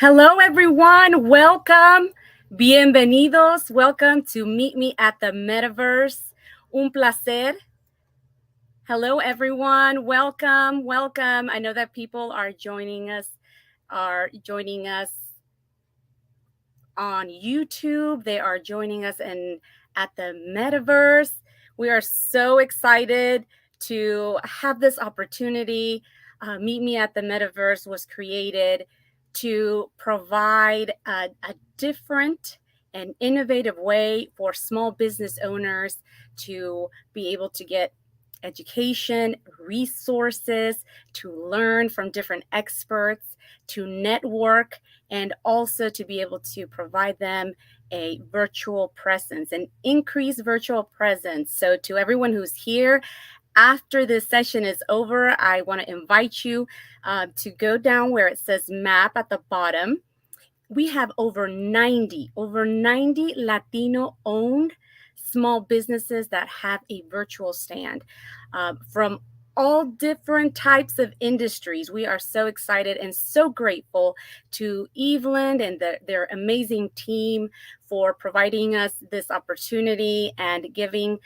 Hello, everyone. Welcome. Bienvenidos. Welcome to Meet Me at the Metaverse. Un placer. Hello, everyone. Welcome. Welcome. I know that people are joining us on YouTube. They are joining us at the Metaverse. We are so excited to have this opportunity. Meet Me at the Metaverse was created to provide a different and innovative way for small business owners to be able to get education, resources, to learn from different experts, to network, and also to be able to provide them a virtual presence, an increased virtual presence. So to everyone who's here, after this session is over, I want to invite you to go down where it says map at the bottom. We have over 90 Latino-owned small businesses that have a virtual stand from all different types of industries. We are so excited and so grateful to Evelyn and their amazing team for providing us this opportunity and giving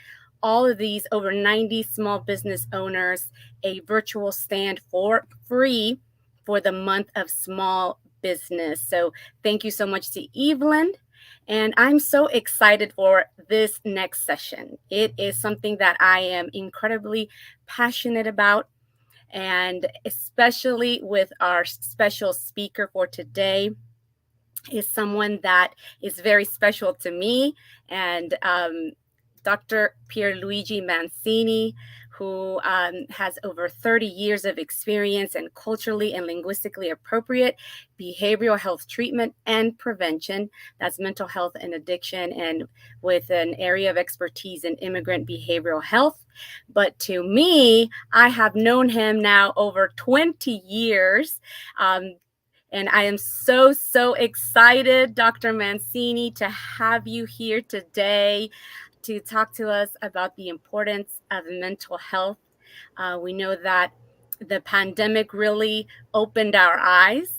all of these over 90 small business owners a virtual stand for free for the month of small business. So thank you so much to Evelyn. And I'm so excited for this next session. It is something that I am incredibly passionate about, and especially with our special speaker for today is someone that is very special to me, and Dr. Pierluigi Mancini, who has over 30 years of experience in culturally and linguistically appropriate behavioral health treatment and prevention. That's mental health and addiction, and with an area of expertise in immigrant behavioral health. But to me, I have known him now over 20 years. And I am so excited, Dr. Mancini, to have you here today to talk to us about the importance of mental health. We know that the pandemic really opened our eyes,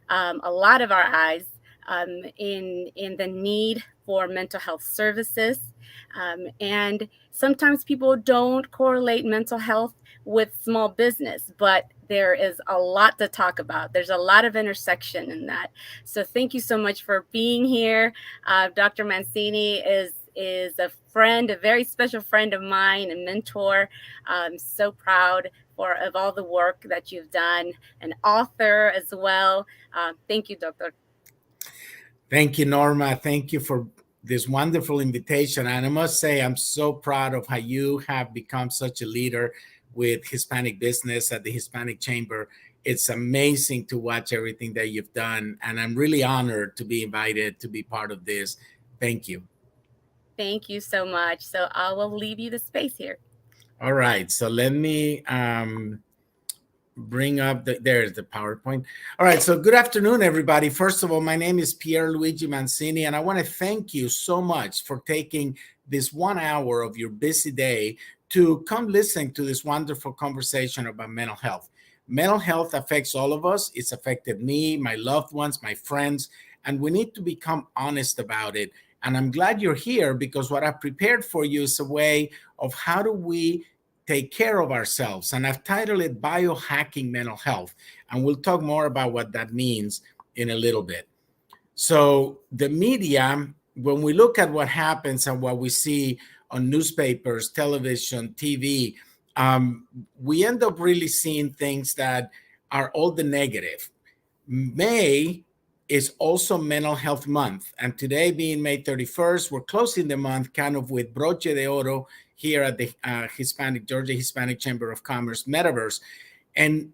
a lot of our eyes, in the need for mental health services. And sometimes people don't correlate mental health with small business, but there is a lot to talk about. There's a lot of intersection in that. So thank you so much for being here. Dr. Mancini is a friend, a very special friend of mine and mentor. I'm so proud of all the work that you've done, an author as well. Thank you, Doctor. Thank you, Norma. Thank you for this wonderful invitation. And I must say, I'm so proud of how you have become such a leader with Hispanic business at the Hispanic Chamber. It's amazing to watch everything that you've done. And I'm really honored to be invited to be part of this. Thank you. Thank you so much. So I will leave you the space here. All right. So let me bring up there's the PowerPoint. All right. So good afternoon, everybody. First of all, my name is Pierluigi Mancini, and I want to thank you so much for taking this 1 hour of your busy day to come listen to this wonderful conversation about mental health. Mental health affects all of us. It's affected me, my loved ones, my friends, and we need to become honest about it. And I'm glad you're here because what I've prepared for you is a way of how do we take care of ourselves. And I've titled it Biohacking Mental Health. And we'll talk more about what that means in a little bit. So the media, when we look at what happens and what we see on newspapers, television, TV, we end up really seeing things that are all the negative. May is also Mental Health Month. And today being May 31st, we're closing the month kind of with broche de oro here at the Georgia Hispanic Chamber of Commerce Metaverse. And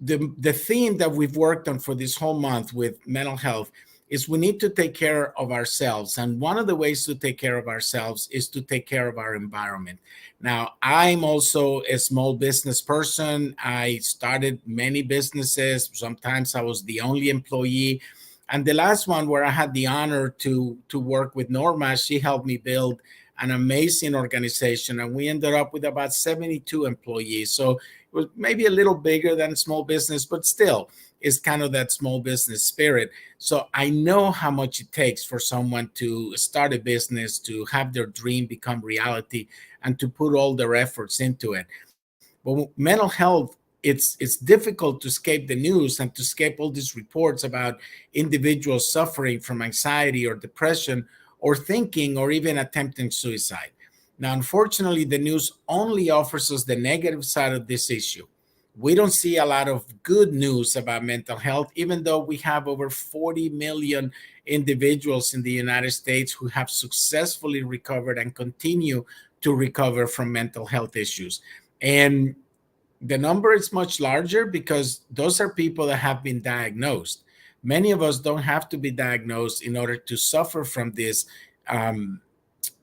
the theme that we've worked on for this whole month with mental health is we need to take care of ourselves. And one of the ways to take care of ourselves is to take care of our environment. Now, I'm also a small business person. I started many businesses. Sometimes I was the only employee. And the last one where I had the honor to work with Norma, she helped me build an amazing organization. And we ended up with about 72 employees. So was maybe a little bigger than small business, but still is kind of that small business spirit. So I know how much it takes for someone to start a business, to have their dream become reality, and to put all their efforts into it. But mental health, it's difficult to escape the news and to escape all these reports about individuals suffering from anxiety or depression, or thinking or even attempting suicide. Now, unfortunately, the news only offers us the negative side of this issue. We don't see a lot of good news about mental health, even though we have over 40 million individuals in the United States who have successfully recovered and continue to recover from mental health issues. And the number is much larger because those are people that have been diagnosed. Many of us don't have to be diagnosed in order to suffer from these um,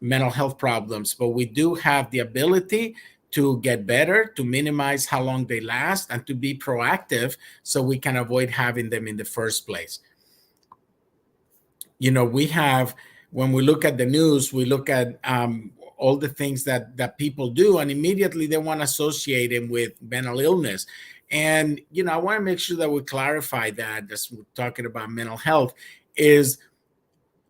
mental health problems, but we do have the ability to get better, to minimize how long they last, and to be proactive so we can avoid having them in the first place. We have, when we look at the news, we look at all the things that people do, and immediately they want to associate them with mental illness. And I want to make sure that we clarify that as we're talking about mental health, is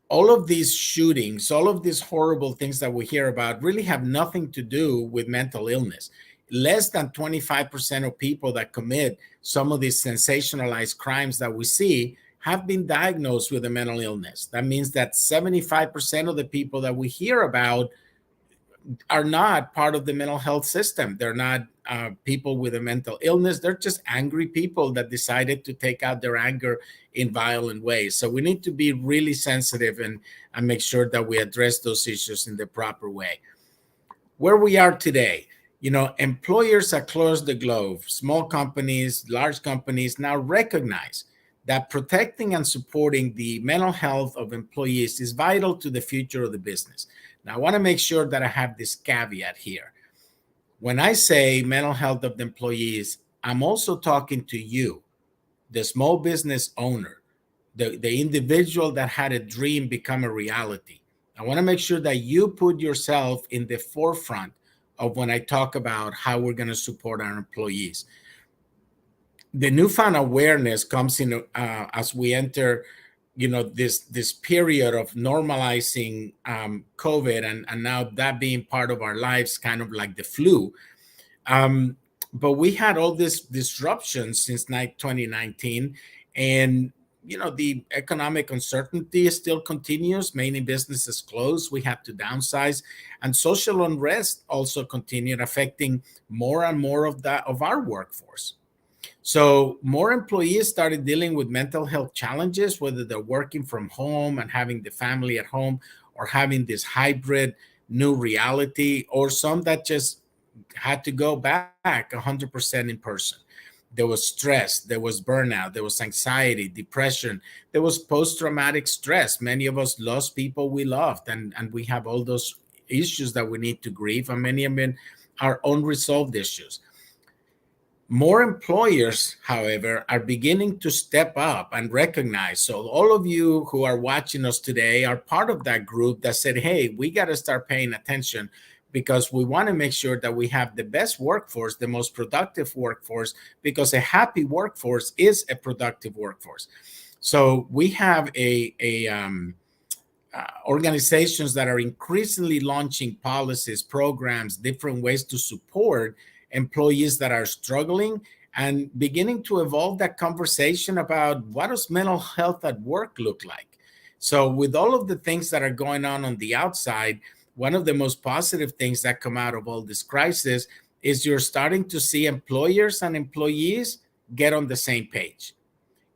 all of these shootings, all of these horrible things that we hear about really have nothing to do with mental illness. Less than 25% of people that commit some of these sensationalized crimes that we see have been diagnosed with a mental illness. That means that 75% of the people that we hear about are not part of the mental health system. They're not people with a mental illness. They're just angry people that decided to take out their anger in violent ways. So we need to be really sensitive and make sure that we address those issues in the proper way. Where we are today, employers across the globe, small companies, large companies, now recognize that protecting and supporting the mental health of employees is vital to the future of the business. Now, I want to make sure that I have this caveat here. When I say mental health of the employees, I'm also talking to you, the small business owner, the individual that had a dream become a reality. I want to make sure that you put yourself in the forefront of when I talk about how we're going to support our employees. The newfound awareness comes in as we enter this period of normalizing COVID, and now that being part of our lives, kind of like the flu. But we had all this disruption since 2019, and the economic uncertainty still continues. Many businesses closed. We had to downsize, and social unrest also continued, affecting more and more of our workforce. So more employees started dealing with mental health challenges, whether they're working from home and having the family at home, or having this hybrid new reality, or some that just had to go back 100% in person. There was stress, there was burnout, there was anxiety, depression, there was post-traumatic stress. Many of us lost people we loved, and we have all those issues that we need to grieve, and many of them are unresolved issues. More employers, however, are beginning to step up and recognize. So, all of you who are watching us today are part of that group that said, hey, we got to start paying attention, because we want to make sure that we have the best workforce, the most productive workforce, because a happy workforce is a productive workforce. So, we have organizations that are increasingly launching policies, programs, different ways to support employees that are struggling, and beginning to evolve that conversation about what does mental health at work look like. So with all of the things that are going on the outside, one of the most positive things that come out of all this crisis is you're starting to see employers and employees get on the same page.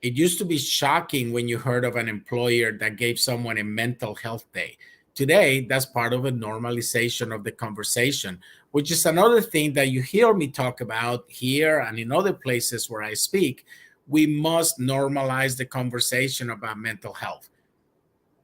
It used to be shocking when you heard of an employer that gave someone a mental health day. Today, that's part of a normalization of the conversation, which is another thing that you hear me talk about here and in other places where I speak. We must normalize the conversation about mental health.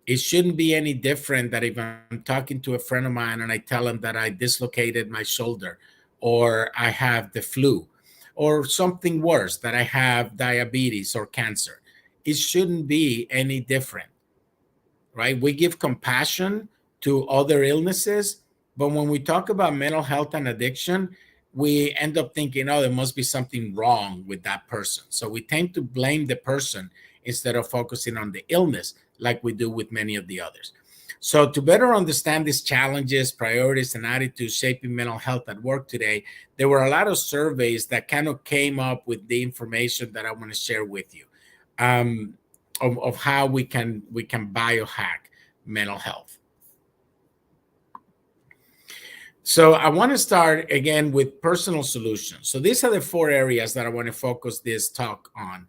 It shouldn't be any different that if I'm talking to a friend of mine and I tell him that I dislocated my shoulder, or I have the flu, or something worse, that I have diabetes or cancer. It shouldn't be any different, right? We give compassion to other illnesses, but when we talk about mental health and addiction, we end up thinking, oh, there must be something wrong with that person. So we tend to blame the person instead of focusing on the illness like we do with many of the others. So to better understand these challenges, priorities, and attitudes shaping mental health at work today, there were a lot of surveys that kind of came up with the information that I want to share with you, um, of how we can biohack mental health. So I want to start again with personal solutions. So these are the 4 areas that I want to focus this talk on.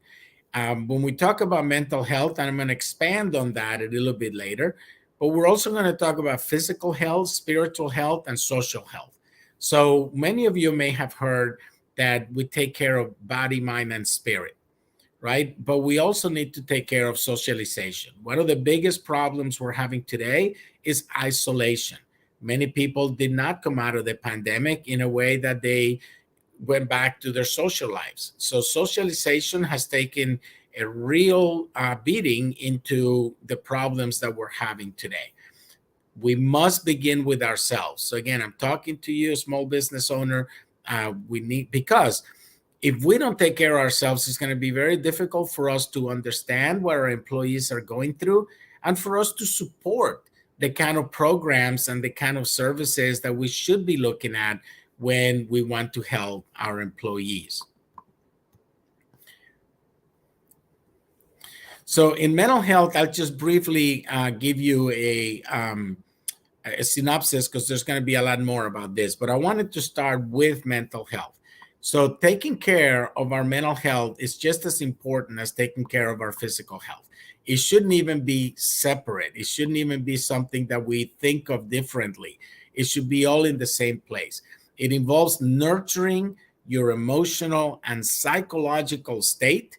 When we talk about mental health, and I'm going to expand on that a little bit later, but we're also going to talk about physical health, spiritual health, and social health. So many of you may have heard that we take care of body, mind, and spirit, right? But we also need to take care of socialization. One of the biggest problems we're having today is isolation. Many people did not come out of the pandemic in a way that they went back to their social lives. So socialization has taken a real beating into the problems that we're having today. We must begin with ourselves. So again, I'm talking to you, a small business owner. We need, because if we don't take care of ourselves, it's going to be very difficult for us to understand what our employees are going through and for us to support the kind of programs and the kind of services that we should be looking at when we want to help our employees. So in mental health, I'll just briefly give you a synopsis because there's going to be a lot more about this, but I wanted to start with mental health. So taking care of our mental health is just as important as taking care of our physical health. It shouldn't even be separate. It shouldn't even be something that we think of differently. It should be all in the same place. It involves nurturing your emotional and psychological state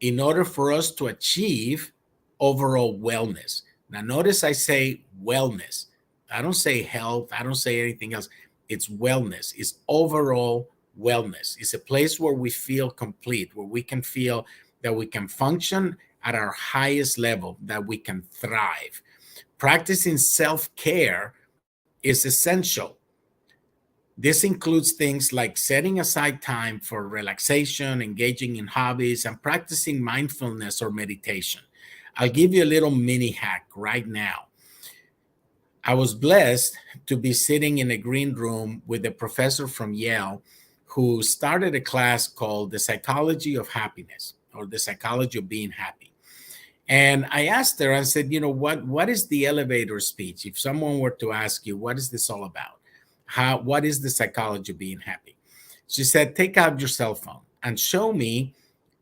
in order for us to achieve overall wellness. Now, notice I say wellness. I don't say health. I don't say anything else. It's wellness. It's overall wellness. It's a place where we feel complete, where we can feel that we can function at our highest level, that we can thrive. Practicing self-care is essential. This includes things like setting aside time for relaxation, engaging in hobbies, and practicing mindfulness or meditation. I'll give you a little mini hack right now. I was blessed to be sitting in a green room with a professor from Yale who started a class called The Psychology of Happiness, or The Psychology of Being Happy. And I asked her, I said, what is the elevator speech? If someone were to ask you, what is this all about? What is the psychology of being happy? She said, take out your cell phone and show me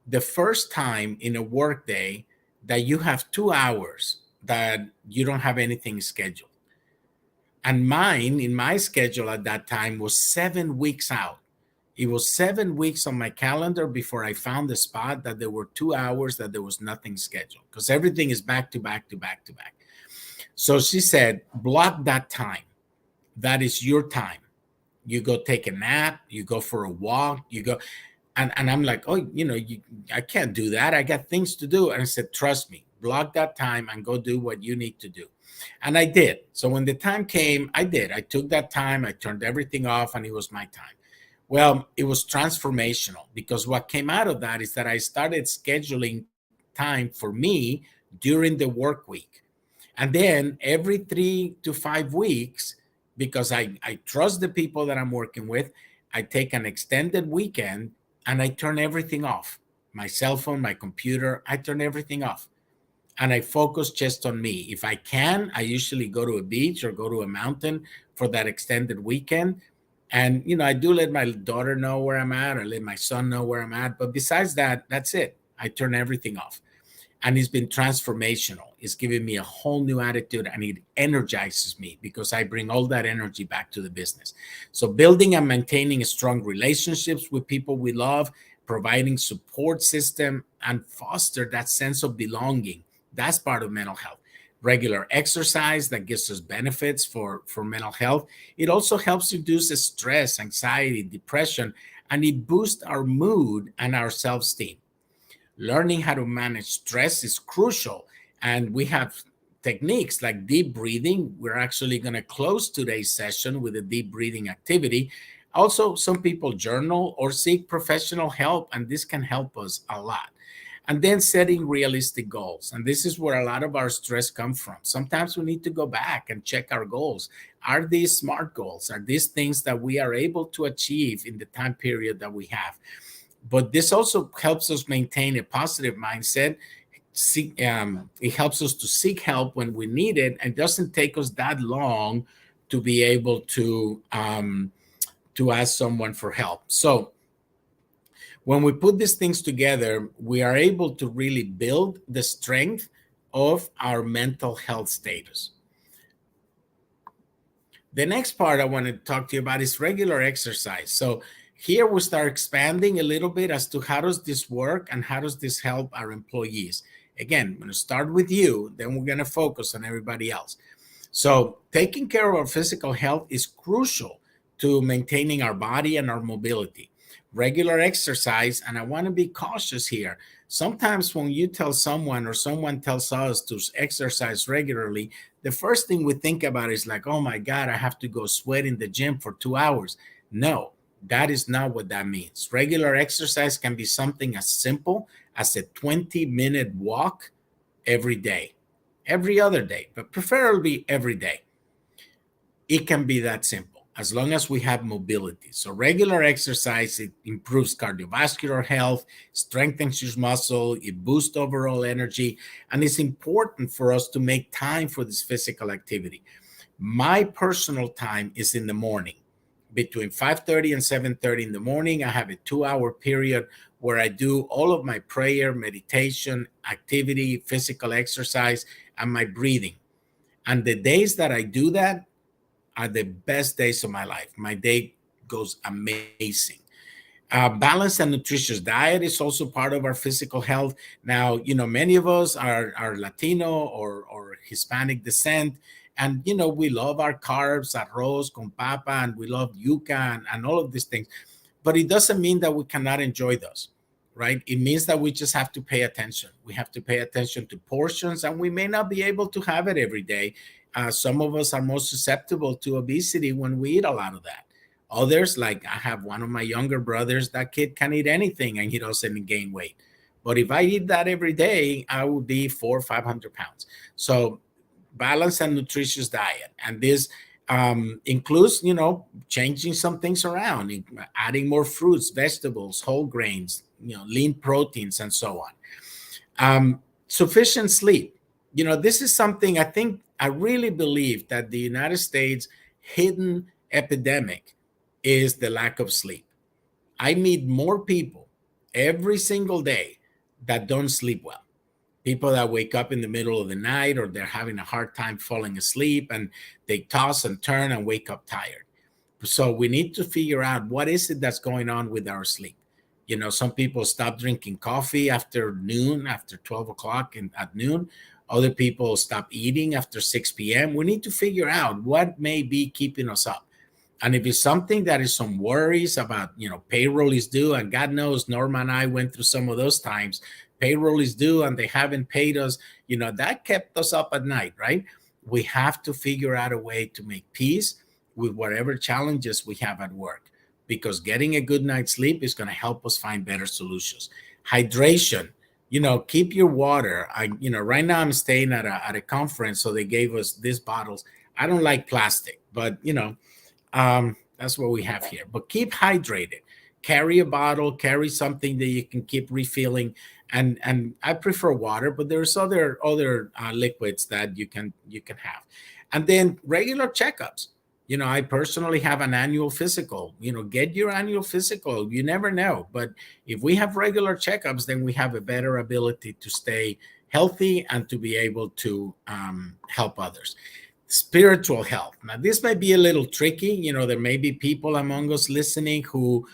the first time in a workday that you have 2 hours that you don't have anything scheduled. And mine, in my schedule at that time, was 7 weeks out. It was 7 weeks on my calendar before I found the spot that there were 2 hours that there was nothing scheduled, because everything is back to back to back to back. So she said, block that time. That is your time. You go take a nap, you go for a walk, you go. And I'm like, oh, I can't do that. I got things to do. And I said, trust me, block that time and go do what you need to do. And I did. So when the time came, I did. I took that time, I turned everything off, and it was my time. Well, it was transformational, because what came out of that is that I started scheduling time for me during the work week. And then every 3 to 5 weeks, because I trust the people that I'm working with, I take an extended weekend and I turn everything off. My cell phone, my computer, I turn everything off. And I focus just on me. If I can, I usually go to a beach or go to a mountain for that extended weekend. And, I do let my daughter know where I'm at, or let my son know where I'm at. But besides that, that's it. I turn everything off. And it's been transformational. It's given me a whole new attitude, and it energizes me because I bring all that energy back to the business. So building and maintaining strong relationships with people we love, providing support system, and foster that sense of belonging. That's part of mental health. Regular exercise that gives us benefits for mental health. It also helps reduce stress, anxiety, depression, and it boosts our mood and our self-esteem. Learning how to manage stress is crucial. And we have techniques like deep breathing. We're actually going to close today's session with a deep breathing activity. Also, some people journal or seek professional help, and this can help us a lot. And then setting realistic goals. And this is where a lot of our stress comes from. Sometimes we need to go back and check our goals. Are these smart goals? Are these things that we are able to achieve in the time period that we have? But this also helps us maintain a positive mindset. It helps us to seek help when we need it, and doesn't take us that long to be able to ask someone for help. So when we put these things together, we are able to really build the strength of our mental health status. The next part I want to talk to you about is regular exercise. So here we start expanding a little bit as to how does this work and how does this help our employees. Again, I'm going to start with you, then we're going to focus on everybody else. So taking care of our physical health is crucial to maintaining our body and our mobility. Regular exercise, and I want to be cautious here. Sometimes when you tell someone or someone tells us to exercise regularly, the first thing we think about is like, oh my God, I have to go sweat in the gym for 2 hours. No, that is not what that means. Regular exercise can be something as simple as a 20-minute walk every day, every other day, but preferably every day. It can be that simple as long as we have mobility. So regular exercise, it improves cardiovascular health, strengthens your muscle, it boosts overall energy, and it's important for us to make time for this physical activity. My personal time is in the morning. Between 5:30 and 7:30 in the morning, I have a 2-hour period where I do all of my prayer, meditation, activity, physical exercise, and my breathing. And the days that I do that are the best days of my life. My day goes amazing. Balanced and nutritious diet is also part of our physical health. Now, many of us are Latino or Hispanic descent, and we love our carbs, arroz con papa, and we love yuca and all of these things. But it doesn't mean that we cannot enjoy those, right? It means that we just have to pay attention. We have to pay attention to portions, and we may not be able to have it every day. Some of us are more susceptible to obesity when we eat a lot of that. Others, like I have one of my younger brothers, that kid can eat anything and he doesn't gain weight. But if I eat that every day, I would be 400 or 500 pounds. So balanced and nutritious diet. And this includes, changing some things around, adding more fruits, vegetables, whole grains, lean proteins, and so on. Sufficient sleep. This is something I really believe that the United States hidden epidemic is the lack of sleep. I meet more people every single day that don't sleep well. People that wake up in the middle of the night, or they're having a hard time falling asleep, and they toss and turn and wake up tired. So we need to figure out what is it that's going on with our sleep. Some people stop drinking coffee after noon, after 12 o'clock at noon. Other people stop eating after 6 p.m. We need to figure out what may be keeping us up. And if it's something that is some worries about, payroll is due, and God knows Norma and I went through some of those times. Payroll is due and they haven't paid us, that kept us up at night, right? We have to figure out a way to make peace with whatever challenges we have at work, because getting a good night's sleep is going to help us find better solutions. Hydration, keep your water. Right now I'm staying at a conference, so they gave us these bottles. I don't like plastic, but that's what we have here. But keep hydrated. Carry a bottle, carry something that you can keep refilling. And I prefer water, but there's other liquids that you can have. And then regular checkups. I personally have an annual physical. Get your annual physical. You never know. But if we have regular checkups, then we have a better ability to stay healthy and to be able to help others. Spiritual health. Now, this might be a little tricky. There may be people among us listening who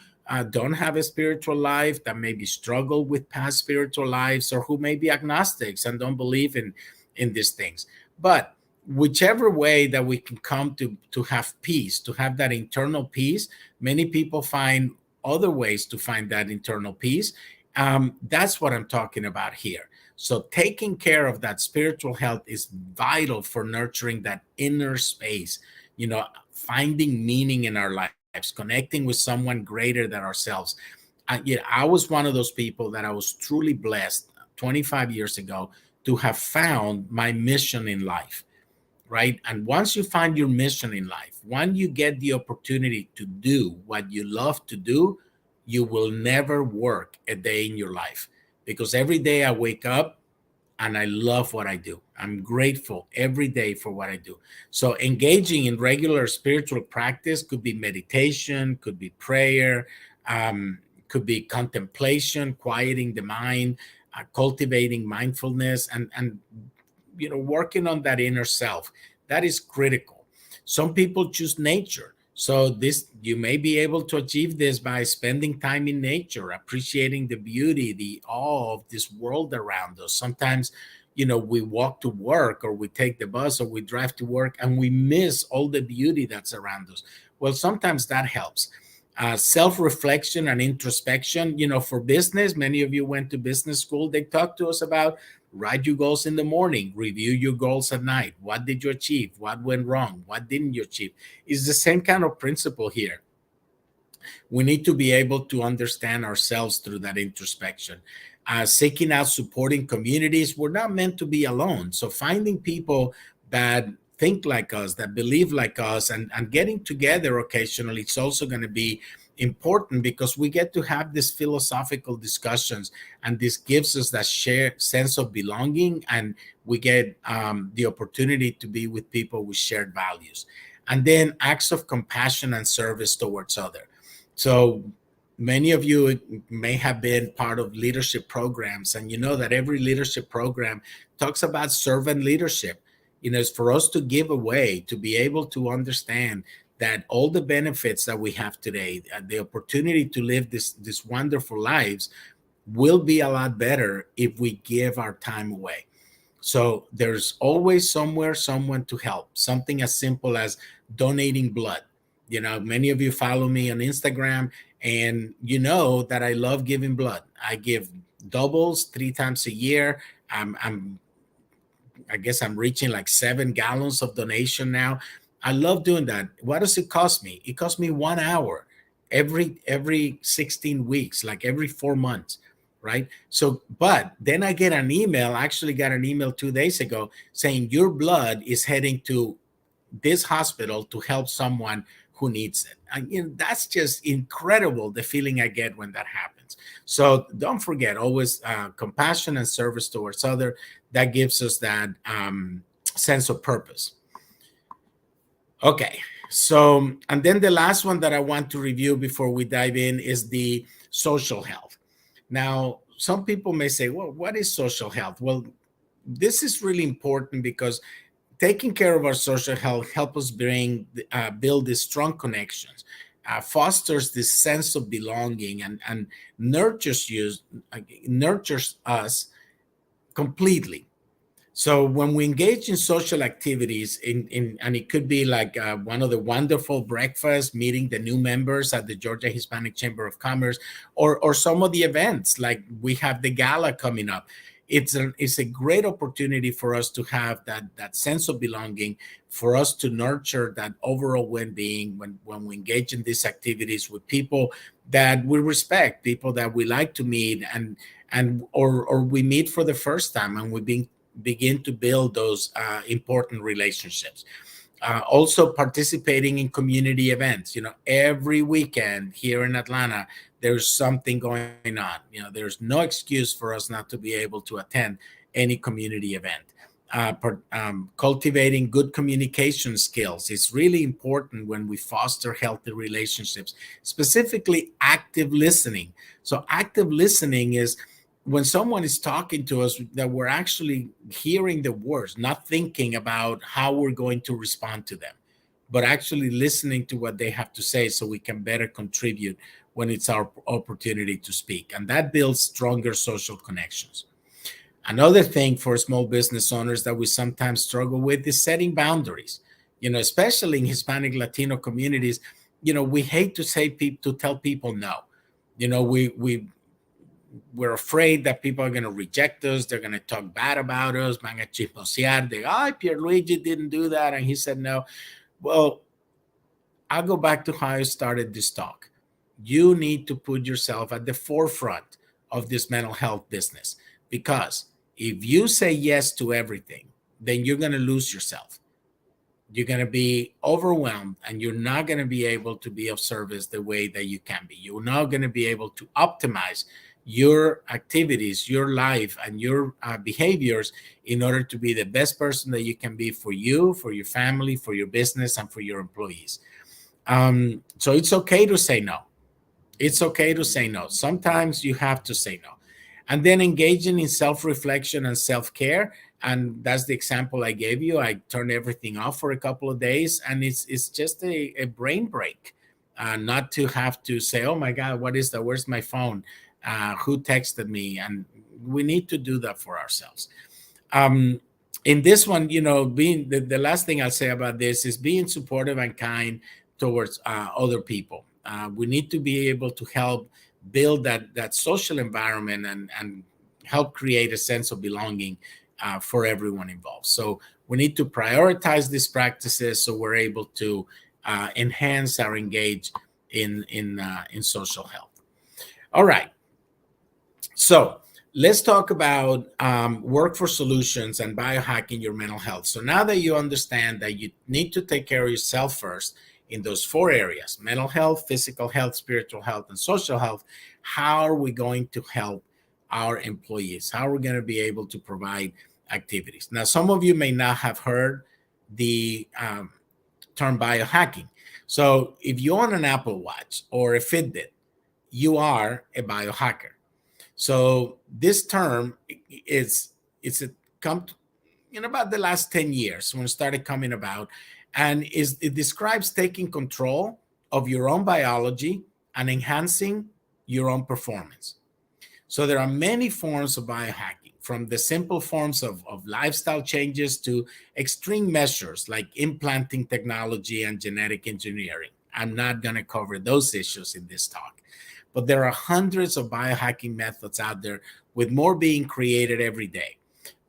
don't have a spiritual life, that maybe struggle with past spiritual lives, or who may be agnostics and don't believe in these things. But whichever way that we can come to have peace, to have that internal peace, many people find other ways to find that internal peace. That's what I'm talking about here. So taking care of that spiritual health is vital for nurturing that inner space, finding meaning in our life. connecting with someone greater than ourselves. I was one of those people that I was truly blessed 25 years ago to have found my mission in life, right? And once you find your mission in life, when you get the opportunity to do what you love to do, you will never work a day in your life, because every day I wake up and I love what I do. I'm grateful every day for what I do. So engaging in regular spiritual practice could be meditation, could be prayer, um, could be contemplation, quieting the mind, cultivating mindfulness, and working on that inner self. That is critical. Some people choose nature. So this, you may be able to achieve this by spending time in nature, appreciating the beauty, the awe of this world around us. Sometimes, we walk to work, or we take the bus, or we drive to work, and we miss all the beauty that's around us. Well, sometimes that helps. Self-reflection and introspection, for business, many of you went to business school. They talk to us about write your goals in the morning, review your goals at night. What did you achieve? What went wrong? What didn't you achieve? It's the same kind of principle here. We need to be able to understand ourselves through that introspection. Seeking out supporting communities. We're not meant to be alone. So finding people that think like us, that believe like us, and getting together occasionally, it's also going to be important, because we get to have these philosophical discussions, and this gives us that shared sense of belonging, and we get the opportunity to be with people with shared values. And then acts of compassion and service towards others. So many of you may have been part of leadership programs, and you know that every leadership program talks about servant leadership. It's for us to give away, to be able to understand that all the benefits that we have today, the opportunity to live this wonderful lives, will be a lot better if we give our time away. So there's always somewhere someone to help. Something as simple as donating blood. Many of you follow me on Instagram, and you know that I love giving blood. I give doubles 3 times a year. I guess I'm reaching like 7 gallons of donation now. I love doing that. What does it cost me? It costs me 1 hour every 16 weeks, like every 4 months, right? So, but then I get an email. I actually got an email 2 days ago saying your blood is heading to this hospital to help someone who needs it. And that's just incredible, the feeling I get when that happens. So don't forget, always compassion and service towards other. That gives us that sense of purpose. Okay, so, and then the last one that I want to review before we dive in is the social health. Now, some people may say, well, what is social health? Well, this is really important, because taking care of our social health helps us build these strong connections, fosters this sense of belonging, and nurtures us completely. So when we engage in social activities, and it could be like one of the wonderful breakfasts, meeting the new members at the Georgia Hispanic Chamber of Commerce, or some of the events, like we have the gala coming up. It's a great opportunity for us to have that sense of belonging, for us to nurture that overall well-being when we engage in these activities with people that we respect, people that we like to meet, or we meet for the first time, and we begin to build those important relationships. Also participating in community events. Every weekend here in Atlanta, there's something going on. There's no excuse for us not to be able to attend any community event. Cultivating good communication skills is really important when we foster healthy relationships, specifically active listening. So active listening is when someone is talking to us, that we're actually hearing the words, not thinking about how we're going to respond to them, but actually listening to what they have to say, so we can better contribute when it's our opportunity to speak. And that builds stronger social connections. Another thing for small business owners that we sometimes struggle with is setting boundaries. Especially in Hispanic Latino communities, we hate to tell people no. We're afraid that people are going to reject us. They're going to talk bad about us. Van a chismosear. Pierluigi didn't do that, and he said no. Well, I'll go back to how I started this talk. You need to put yourself at the forefront of this mental health business, because if you say yes to everything, then you're going to lose yourself. You're going to be overwhelmed, and you're not going to be able to be of service the way that you can be. You're not going to be able to optimize your activities, your life, and your behaviors in order to be the best person that you can be for you, for your family, for your business, and for your employees. So it's okay to say no. It's okay to say no. Sometimes you have to say no. And then engaging in self-reflection and self-care. And that's the example I gave you. I turned everything off for a couple of days, and it's just a brain break. Not to have to say, oh my God, what is that? Where's my phone? Who texted me? And we need to do that for ourselves. In this one, being the last thing I'll say about this is being supportive and kind towards other people. We need to be able to help build that social environment and help create a sense of belonging for everyone involved. So we need to prioritize these practices so we're able to enhance or engage in social health. All right. So let's talk about workforce solutions and biohacking your mental health. So now that you understand that you need to take care of yourself first in those four areas: mental health, physical health, spiritual health, and social health, how are we going to help our employees? How are we going to be able to provide activities? Now, some of you may not have heard the term biohacking. So if you own an Apple Watch or a Fitbit, you are a biohacker. So this term it's come in about the last 10 years when it started coming about, and it describes taking control of your own biology and enhancing your own performance. So there are many forms of biohacking, from the simple forms of lifestyle changes to extreme measures like implanting technology and genetic engineering. I'm not going to cover those issues in this talk. But there are hundreds of biohacking methods out there, with more being created every day.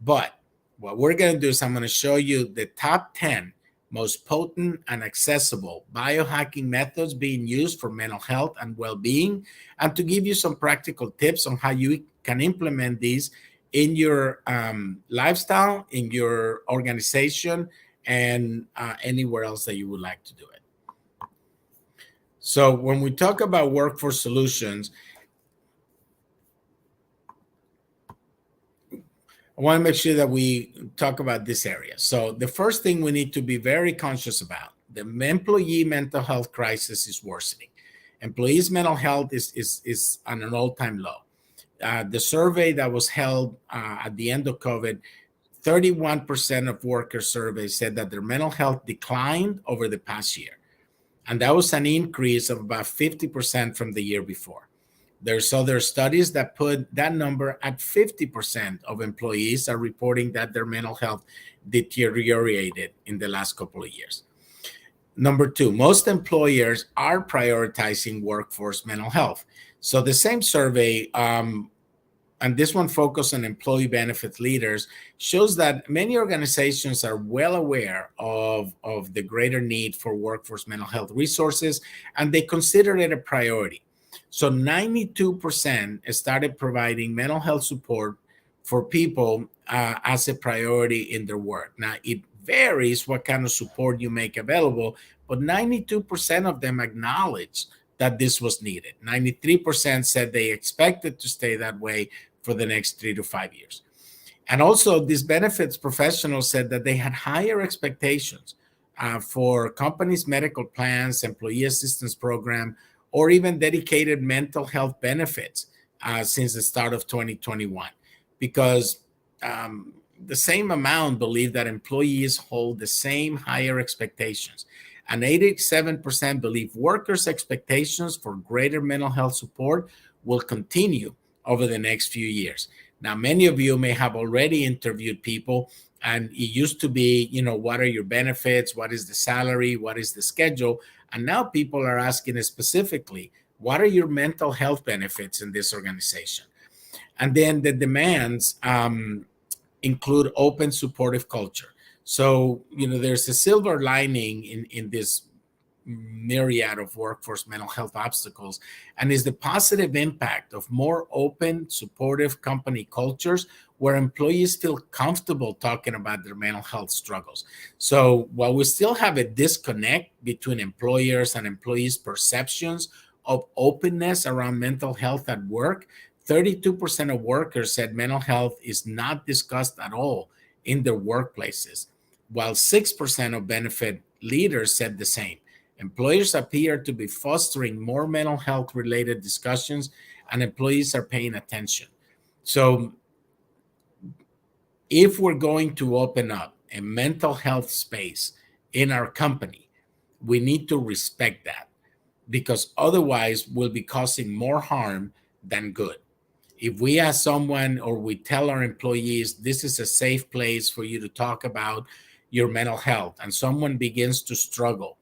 But what we're going to do is I'm going to show you the top 10 most potent and accessible biohacking methods being used for mental health and well-being, and to give you some practical tips on how you can implement these in your lifestyle, in your organization, and anywhere else that you would like to do it. So when we talk about workforce solutions, I want to make sure that we talk about this area. So the first thing we need to be very conscious about: the employee mental health crisis is worsening. Employees' mental health is on an all-time low. The survey that was held at the end of COVID, 31% of workers surveyed said that their mental health declined over the past year. And that was an increase of about 50% from the year before. There's other studies that put that number at 50% of employees are reporting that their mental health deteriorated in the last couple of years. Number two, most employers are prioritizing workforce mental health. So the same survey, and this one focused on employee benefits leaders, shows that many organizations are well aware of the greater need for workforce mental health resources, and they consider it a priority. So 92% started providing mental health support for people as a priority in their work. Now, it varies what kind of support you make available, but 92% of them acknowledged that this was needed. 93% said they expected to stay that way for the next 3 to 5 years. And also, these benefits professionals said that they had higher expectations for companies' medical plans, employee assistance program, or even dedicated mental health benefits since the start of 2021, because the same amount believe that employees hold the same higher expectations. And 87% believe workers' expectations for greater mental health support will continue over the next few years. Now, many of you may have already interviewed people, and it used to be, what are your benefits? What is the salary? What is the schedule? And now people are asking specifically, what are your mental health benefits in this organization? And then the demands include open, supportive culture. So, there's a silver lining in this myriad of workforce mental health obstacles, and is the positive impact of more open, supportive company cultures where employees feel comfortable talking about their mental health struggles. So while we still have a disconnect between employers and employees' perceptions of openness around mental health at work, 32% of workers said mental health is not discussed at all in their workplaces, while 6% of benefit leaders said the same. Employers appear to be fostering more mental health related discussions, and employees are paying attention. So, if we're going to open up a mental health space in our company, we need to respect that, because otherwise we'll be causing more harm than good. If we ask someone or we tell our employees, this is a safe place for you to talk about your mental health, and someone begins to struggle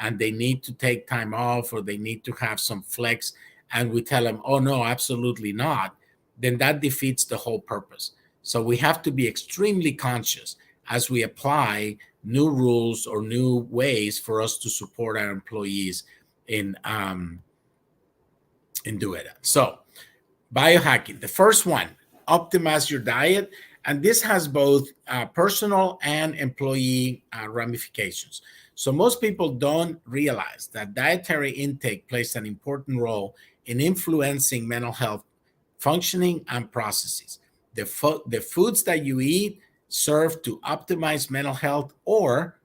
and they need to take time off or they need to have some flex, and we tell them, oh, no, absolutely not, then that defeats the whole purpose. So we have to be extremely conscious as we apply new rules or new ways for us to support our employees in doing that. So, biohacking, the first one, optimize your diet. And this has both personal and employee ramifications. So most people don't realize that dietary intake plays an important role in influencing mental health functioning and processes. The foods that you eat serve to optimize mental health, or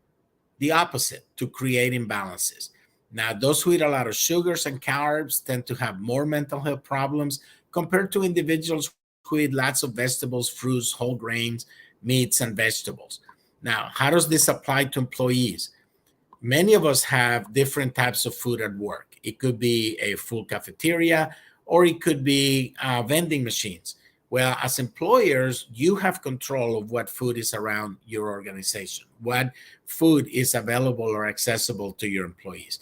the opposite, to create imbalances. Now, those who eat a lot of sugars and carbs tend to have more mental health problems compared to individuals who eat lots of vegetables, fruits, whole grains, meats, and vegetables. Now, how does this apply to employees? Many of us have different types of food at work. It could be a full cafeteria, or it could be vending machines. Well, as employers, you have control of what food is around your organization, what food is available or accessible to your employees.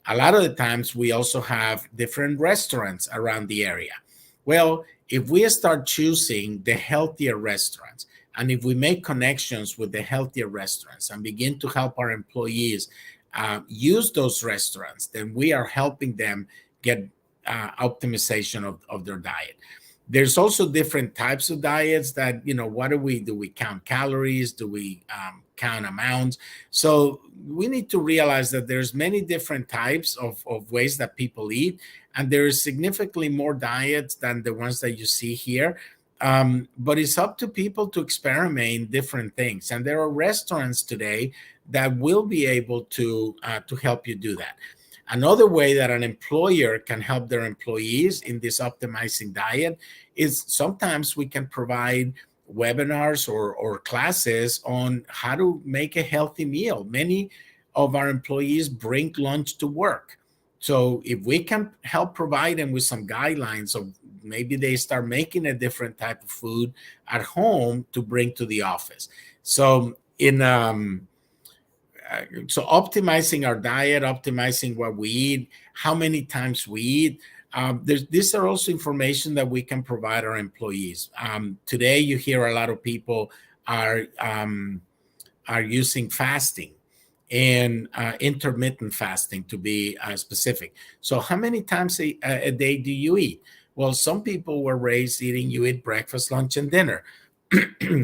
A lot of the times, we also have different restaurants around the area. Well, if we start choosing the healthier restaurants, and if we make connections with the healthier restaurants and begin to help our employees use those restaurants, then we are helping them get optimization of their diet. There's also different types of diets that, what do? We count calories? Do we count amounts? So we need to realize that there's many different types of ways that people eat, and there is significantly more diets than the ones that you see here. But it's up to people to experiment different things. And there are restaurants today that will be able to help you do that. Another way that an employer can help their employees in this optimizing diet is sometimes we can provide webinars or classes on how to make a healthy meal. Many of our employees bring lunch to work. So if we can help provide them with some guidelines of maybe they start making a different type of food at home to bring to the office. So so optimizing our diet, optimizing what we eat, how many times we eat. These are also information that we can provide our employees. Today, you hear a lot of people are using fasting and intermittent fasting, to be specific. So how many times a day do you eat? Well, some people were raised eating, you eat breakfast, lunch, and dinner.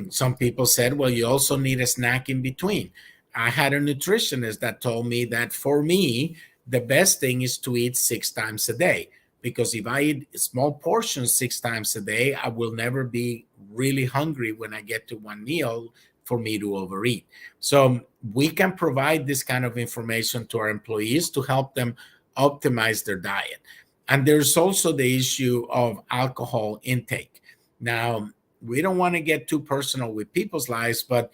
Some people said, well, you also need a snack in between. I had a nutritionist that told me that for me, the best thing is to eat 6 times a day, because if I eat small portions 6 times a day, I will never be really hungry when I get to one meal for me to overeat. So we can provide this kind of information to our employees to help them optimize their diet. And there's also the issue of alcohol intake. Now, we don't want to get too personal with people's lives, but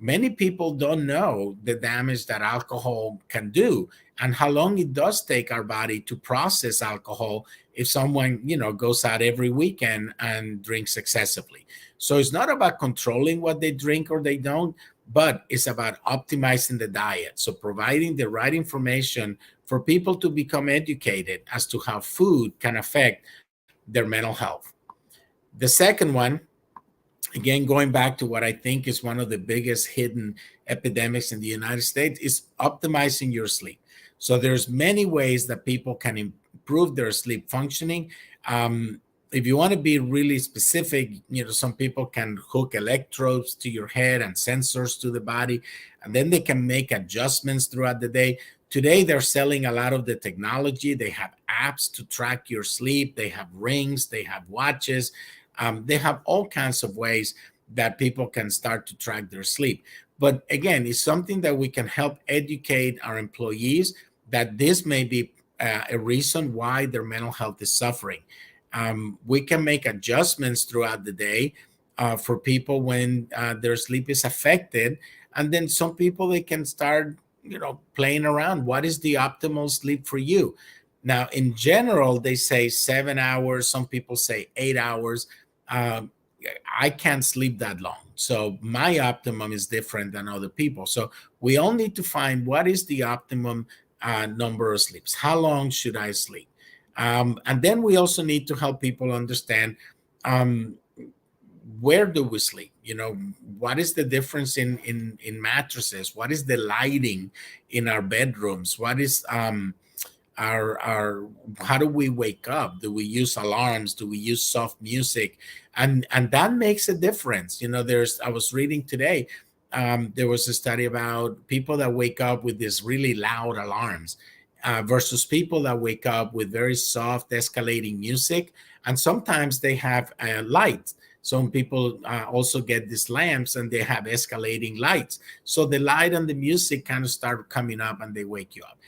many people don't know the damage that alcohol can do and how long it does take our body to process alcohol if someone, goes out every weekend and drinks excessively. So it's not about controlling what they drink or they don't, but it's about optimizing the diet. So providing the right information for people to become educated as to how food can affect their mental health. The second one, again, going back to what I think is one of the biggest hidden epidemics in the United States, is optimizing your sleep. So there's many ways that people can improve their sleep functioning. If you want to be really specific, some people can hook electrodes to your head and sensors to the body, and then they can make adjustments throughout the day. Today, they're selling a lot of the technology. They have apps to track your sleep. They have rings. They have watches. They have all kinds of ways that people can start to track their sleep. But again, it's something that we can help educate our employees that this may be a reason why their mental health is suffering. We can make adjustments throughout the day for people when their sleep is affected. And then some people, they can start, playing around. What is the optimal sleep for you? Now, in general, they say 7 hours. Some people say 8 hours. Um, I can't sleep that long. So my optimum is different than other people. So we all need to find what is the optimum number of sleeps. How long should I sleep? And then we also need to help people understand um, where do we sleep? What is the difference in mattresses? What is the lighting in our bedrooms? What is our how do we wake up? Do we use alarms? Do we use soft music? And that makes a difference. I was reading today, there was a study about people that wake up with these really loud alarms versus people that wake up with very soft escalating music. And sometimes they have lights. Some people also get these lamps and they have escalating lights, so the light and the music kind of start coming up and they wake you up.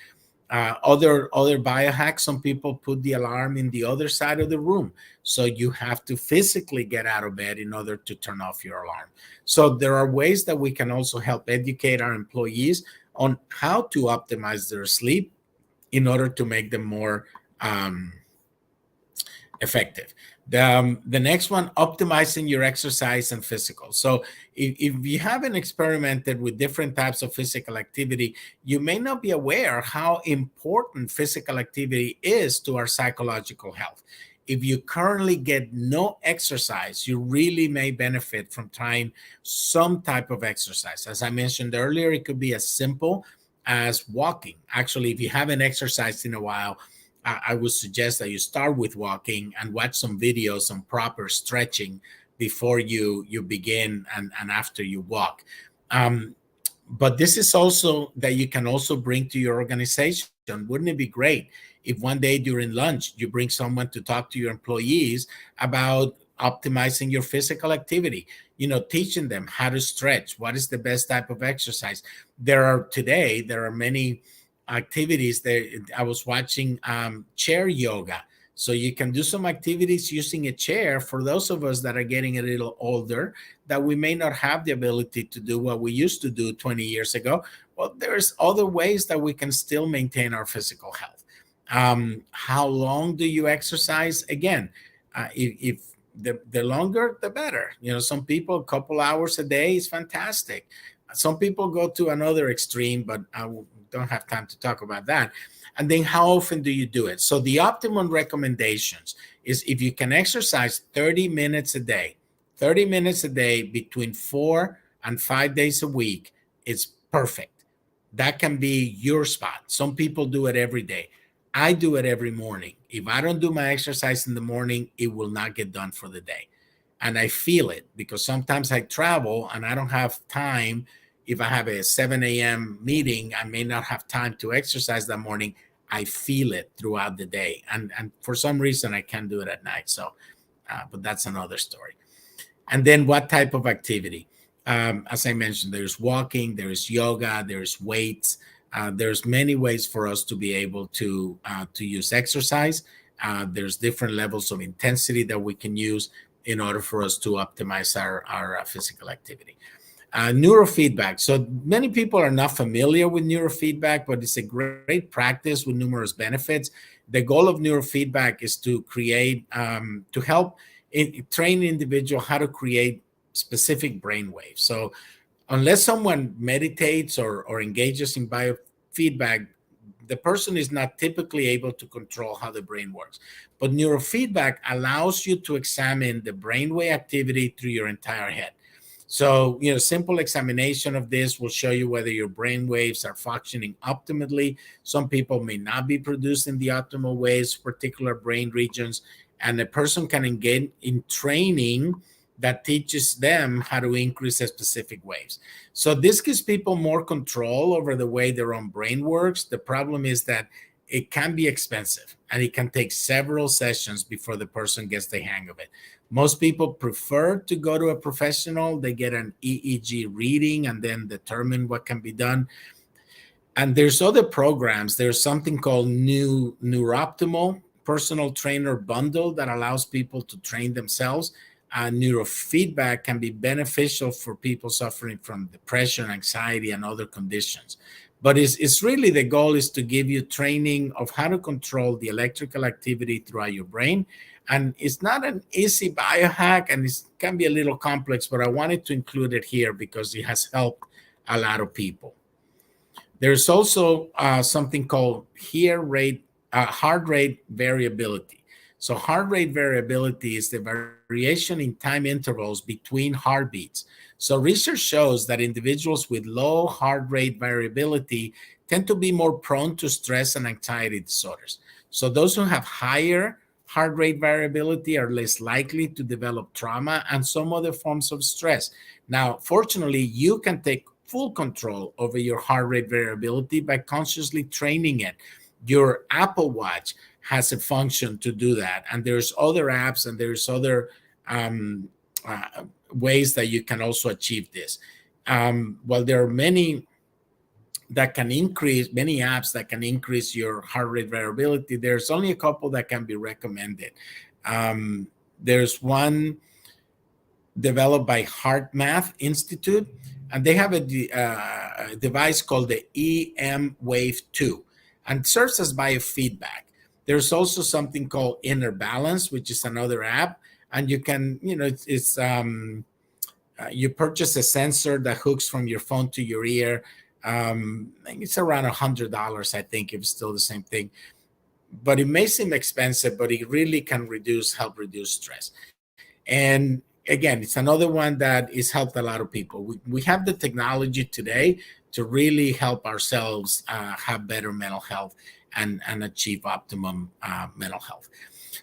Other biohacks, some people put the alarm in the other side of the room, so you have to physically get out of bed in order to turn off your alarm. So there are ways that we can also help educate our employees on how to optimize their sleep in order to make them more effective. The next one, optimizing your exercise and physical. So if you haven't experimented with different types of physical activity, you may not be aware how important physical activity is to our psychological health. If you currently get no exercise, you really may benefit from trying some type of exercise. As I mentioned earlier, it could be as simple as walking. Actually, if you haven't exercised in a while, I would suggest that you start with walking and watch some videos on proper stretching before you begin and after you walk. Um, but this is also that you can also bring to your organization. Wouldn't it be great if one day during lunch you bring someone to talk to your employees about optimizing your physical activity, teaching them how to stretch, what is the best type of exercise. There are many activities there. I was watching chair yoga. So you can do some activities using a chair for those of us that are getting a little older, that we may not have the ability to do what we used to do 20 years ago. Well, there's other ways that we can still maintain our physical health. How long do you exercise? Again, if the longer, the better. Some people, a couple hours a day is fantastic. Some people go to another extreme, but I don't have time to talk about that. And then how often do you do it? So the optimum recommendations is if you can exercise 30 minutes a day, 30 minutes a day between 4 and 5 days a week, it's perfect. That can be your spot. Some people do it every day. I do it every morning. If I don't do my exercise in the morning, it will not get done for the day. And I feel it because sometimes I travel and I don't have time. If I have a 7 a.m. meeting, I may not have time to exercise that morning. I feel it throughout the day. And for some reason, I can't do it at night. So, but that's another story. And then what type of activity? As I mentioned, there's walking, there's yoga, there's weights. There's many ways for us to be able to use exercise. There's different levels of intensity that we can use in order for us to optimize our physical activity. Neurofeedback. So many people are not familiar with neurofeedback, but it's a great practice with numerous benefits. The goal of neurofeedback is to create, to help train an individual how to create specific brain waves. So unless someone meditates or engages in biofeedback, the person is not typically able to control how the brain works. But neurofeedback allows you to examine the brainwave activity through your entire head. So, simple examination of this will show you whether your brain waves are functioning optimally. Some people may not be producing the optimal waves, particular brain regions, and a person can engage in training that teaches them how to increase the specific waves. So this gives people more control over the way their own brain works. The problem is that it can be expensive and it can take several sessions before the person gets the hang of it. Most people prefer to go to a professional. They get an EEG reading and then determine what can be done. And there's other programs. There's something called Neuroptimal Personal Trainer Bundle that allows people to train themselves. Neurofeedback can be beneficial for people suffering from depression, anxiety, and other conditions. But it's really, the goal is to give you training of how to control the electrical activity throughout your brain. And it's not an easy biohack, and it can be a little complex, but I wanted to include it here because it has helped a lot of people. There's also something called heart rate variability. So heart rate variability is the variation in time intervals between heartbeats. So research shows that individuals with low heart rate variability tend to be more prone to stress and anxiety disorders. So those who have higher heart rate variability are less likely to develop trauma and some other forms of stress. Now, fortunately, you can take full control over your heart rate variability by consciously training it. Your Apple Watch has a function to do that, and there's other apps and there's other ways that you can also achieve this. Well, there are many apps that can increase your heart rate variability. There's only a couple that can be recommended. There's one developed by Heart Math Institute, and they have a device called the EM Wave 2, and serves as biofeedback. There's also something called Inner Balance, which is another app, and you can, you purchase a sensor that hooks from your phone to your ear. It's around $100, I think, if it's still the same thing. But it may seem expensive, but it really can help reduce stress. And again, it's another one that has helped a lot of people. We have the technology today to really help ourselves have better mental health and achieve optimum mental health.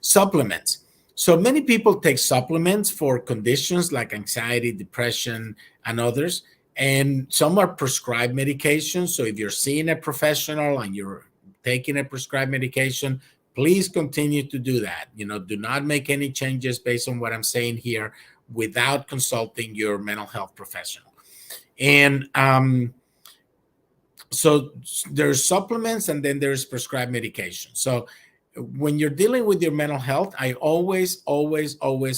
Supplements. So many people take supplements for conditions like anxiety, depression, and others. And some are prescribed medications. So if you're seeing a professional and you're taking a prescribed medication, please continue to do that. Do not make any changes based on what I'm saying here without consulting your mental health professional. And so there's supplements, and then there's prescribed medication. So when you're dealing with your mental health, I always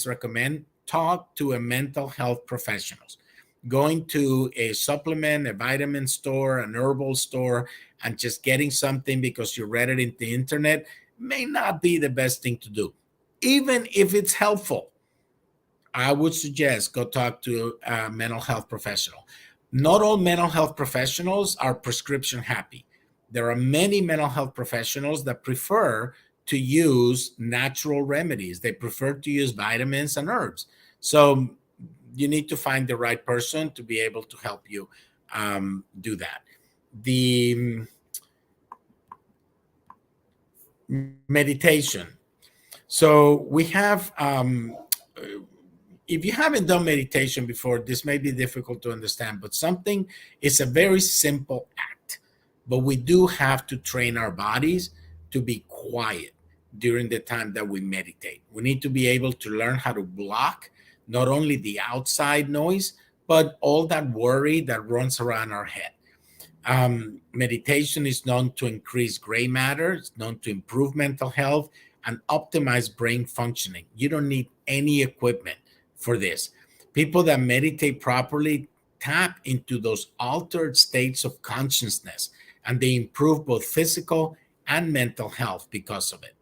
recommend talk to a mental health professional. Going to a supplement, a vitamin store, an herbal store, and just getting something because you read it in the internet may not be the best thing to do. Even if it's helpful, I would suggest go talk to a mental health professional. Not all mental health professionals are prescription happy. There are many mental health professionals that prefer to use natural remedies. They prefer to use vitamins and herbs. So you need to find the right person to be able to help you do that. The meditation. So we have, if you haven't done meditation before, this may be difficult to understand, but something is a very simple act. But we do have to train our bodies to be quiet during the time that we meditate. We need to be able to learn how to block not only the outside noise, but all that worry that runs around our head. Meditation is known to increase gray matter, it's known to improve mental health and optimize brain functioning. You don't need any equipment for this. People that meditate properly tap into those altered states of consciousness, and they improve both physical and mental health because of it.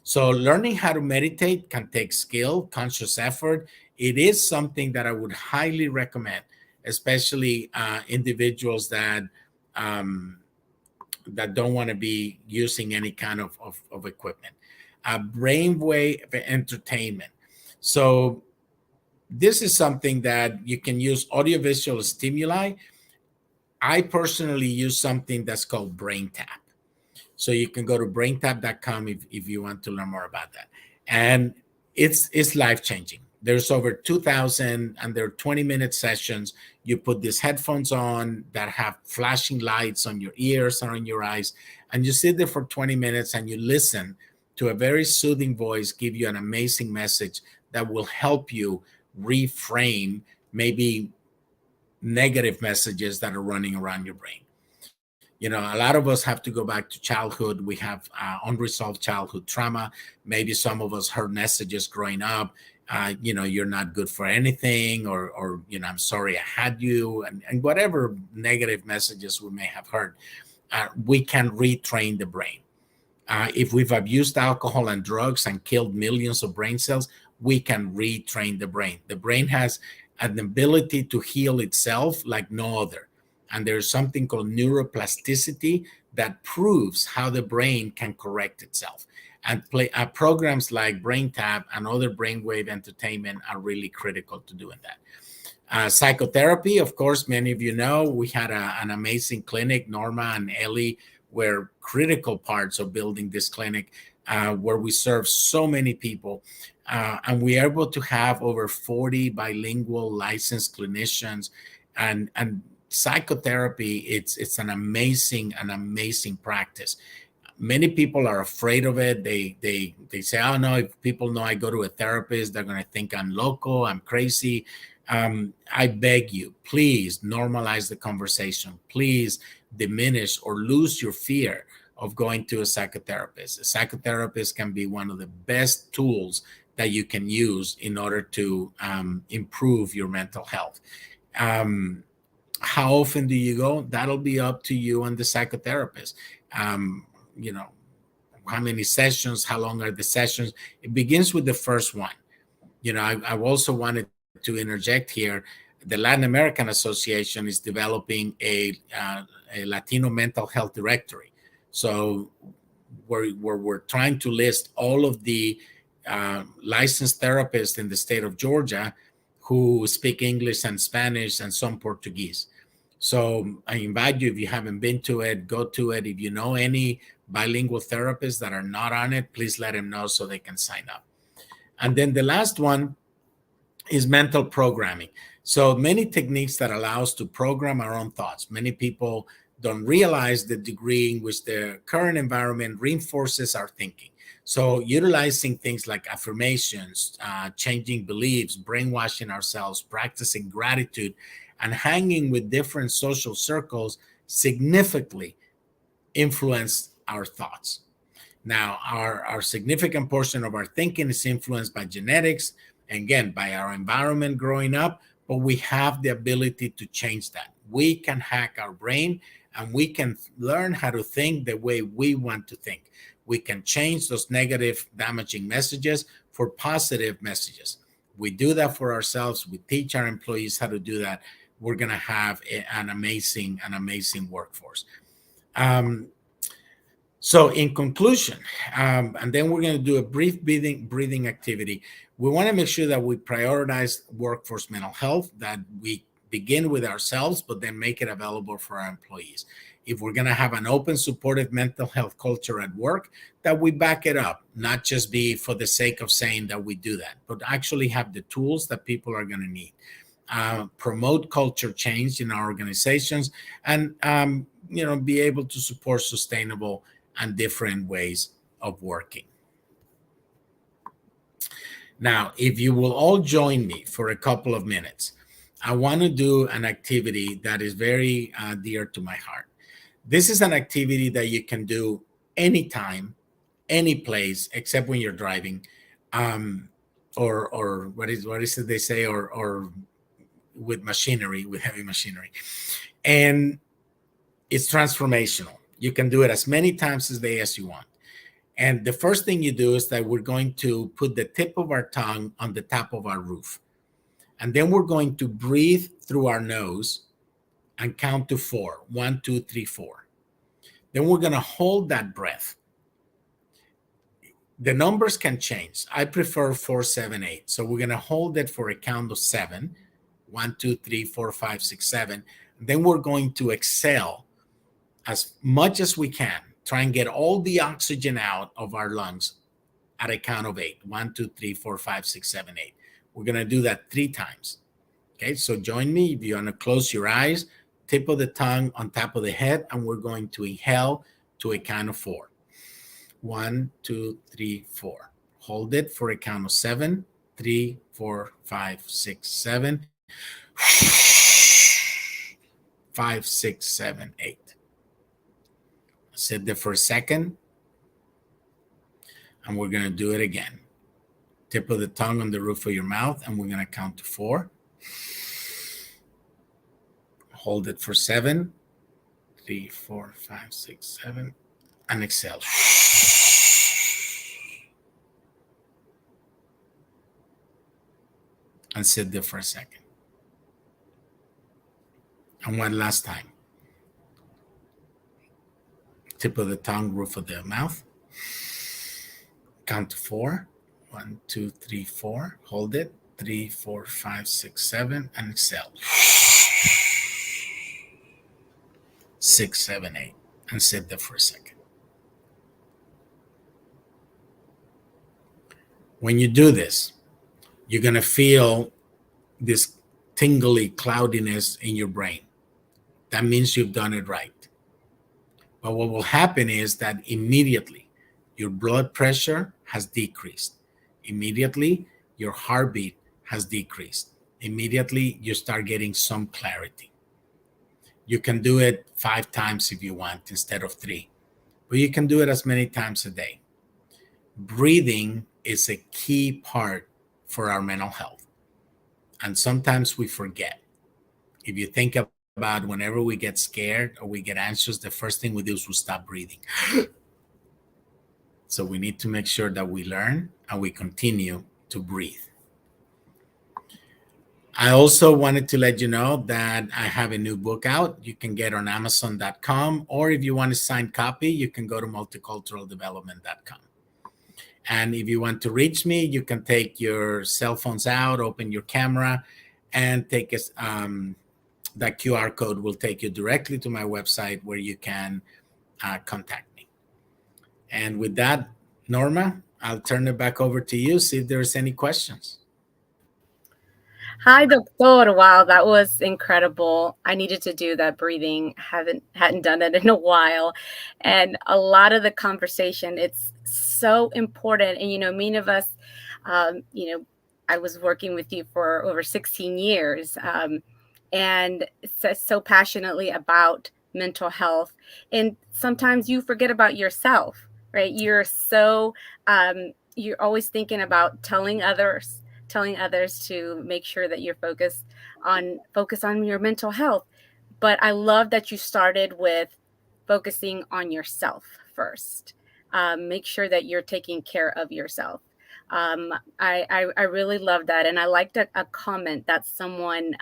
So learning how to meditate can take skill, conscious effort. It is something that I would highly recommend, especially individuals that don't want to be using any kind of equipment. Brainwave entertainment. So This is something that you can use audiovisual stimuli. I personally use something that's called Brain Tap. So you can go to braintap.com if you want to learn more about that. And it's life changing. There's over 2,000 and they're 20-minute sessions. You put these headphones on that have flashing lights on your ears or on your eyes, and you sit there for 20 minutes and you listen to a very soothing voice give you an amazing message that will help you reframe maybe negative messages that are running around your brain. A lot of us have to go back to childhood. We have unresolved childhood trauma. Maybe some of us heard messages growing up, you're not good for anything, or I'm sorry I had you, and whatever negative messages we may have heard. We can retrain the brain. If we've abused alcohol and drugs and killed millions of brain cells, we can retrain the brain. The brain has an ability to heal itself like no other. And there's something called neuroplasticity that proves how the brain can correct itself. And programs like Brain Tap and other brainwave entertainment are really critical to doing that. Psychotherapy, of course, many of you know, we had an amazing clinic. Norma and Ellie were critical parts of building this clinic, where we serve so many people. And we are able to have over 40 bilingual licensed clinicians. And psychotherapy, it's an amazing practice. Many people are afraid of it. They say, oh no, if people know I go to a therapist, they're going to think I'm loco, I'm crazy. I beg you, please normalize the conversation. Please diminish or lose your fear of going to a psychotherapist. A psychotherapist can be one of the best tools that you can use in order to improve your mental health. How often do you go? That'll be up to you and the psychotherapist. How many sessions, how long are the sessions? It begins with the first one. I also wanted to interject here. The Latin American Association is developing a Latino mental health directory. So we're trying to list all of the licensed therapists in the state of Georgia who speak English and Spanish and some Portuguese. So I invite you, if you haven't been to it, go to it. If you know any bilingual therapists that are not on it, please let them know so they can sign up. And then the last one is mental programming. So many techniques that allow us to program our own thoughts. Many people don't realize the degree in which their current environment reinforces our thinking. So utilizing things like affirmations, changing beliefs, brainwashing ourselves, practicing gratitude, and hanging with different social circles significantly influence our thoughts. Now, our significant portion of our thinking is influenced by genetics, and again, by our environment growing up, but we have the ability to change that. We can hack our brain and we can learn how to think the way we want to think. We can change those negative, damaging messages for positive messages. We do that for ourselves. We teach our employees how to do that. We're going to have an amazing workforce. So in conclusion, and then we're going to do a brief breathing activity. We want to make sure that we prioritize workforce mental health, that we begin with ourselves, but then make it available for our employees. If we're going to have an open, supportive mental health culture at work, that we back it up, not just be for the sake of saying that we do that, but actually have the tools that people are going to need. Promote culture change in our organizations, and be able to support sustainable and different ways of working. Now, if you will all join me for a couple of minutes, I want to do an activity that is very dear to my heart. This is an activity that you can do anytime, any place, except when you're driving, or what is it they say, or with machinery, with heavy machinery. And it's transformational. You can do it as many times a day as you want. And the first thing you do is that we're going to put the tip of our tongue on the top of our roof. And then we're going to breathe through our nose and count to 4. 1, 2, 3, 4. Then we're going to hold that breath. The numbers can change. I prefer 4, 7, 8. So we're going to hold it for a count of 7. 1, 2, 3, 4, 5, 6, 7. Then we're going to exhale as much as we can. Try and get all the oxygen out of our lungs at a count of 8. 1, 2, 3, 4, 5, 6, 7, 8. We're going to do that 3 times. Okay, so join me. If you want to close your eyes, tip of the tongue on top of the head, and we're going to inhale to a count of 4. 1, 2, 3, 4. Hold it for a count of 7. 3, 4, 5, 6, 7. 5, 6, 7, 8. Sit there for a second, and we're going to do it again. Tip of the tongue on the roof of your mouth, and we're going to count to 4. Hold it for 7. 3, 4, 5, 6, 7. And exhale. And sit there for a second. And one last time. Tip of the tongue, roof of the mouth. Count to 4. 1, 2, 3, 4. Hold it. 3, 4, 5, 6, 7. And exhale. 6, 7, 8. And sit there for a second. When you do this, you're going to feel this tingly cloudiness in your brain. That means you've done it right. But what will happen is that immediately your blood pressure has decreased. Immediately your heartbeat has decreased. Immediately you start getting some clarity. You can do it 5 times if you want instead of 3, but you can do it as many times a day. Breathing is a key part for our mental health. And sometimes we forget. If you think about whenever we get scared or we get anxious, the first thing we do is we stop breathing. So we need to make sure that we learn and we continue to breathe. I also wanted to let you know that I have a new book out. You can get on Amazon.com, or if you want a signed copy, you can go to multiculturaldevelopment.com. And if you want to reach me, you can take your cell phones out, open your camera, and take that QR code will take you directly to my website where you can contact me. And with that, Norma, I'll turn it back over to you, see if there's any questions. Hi, Doctor. Wow, that was incredible. I needed to do that breathing. Hadn't done it in a while. And a lot of the conversation, it's so important. And, many of us, I was working with you for over 16 years and so passionately about mental health. And sometimes you forget about yourself, right? You're always thinking about telling others to make sure that you're focus on your mental health. But I love that you started with focusing on yourself first. Make sure that you're taking care of yourself. I really love that. And I liked a comment that someone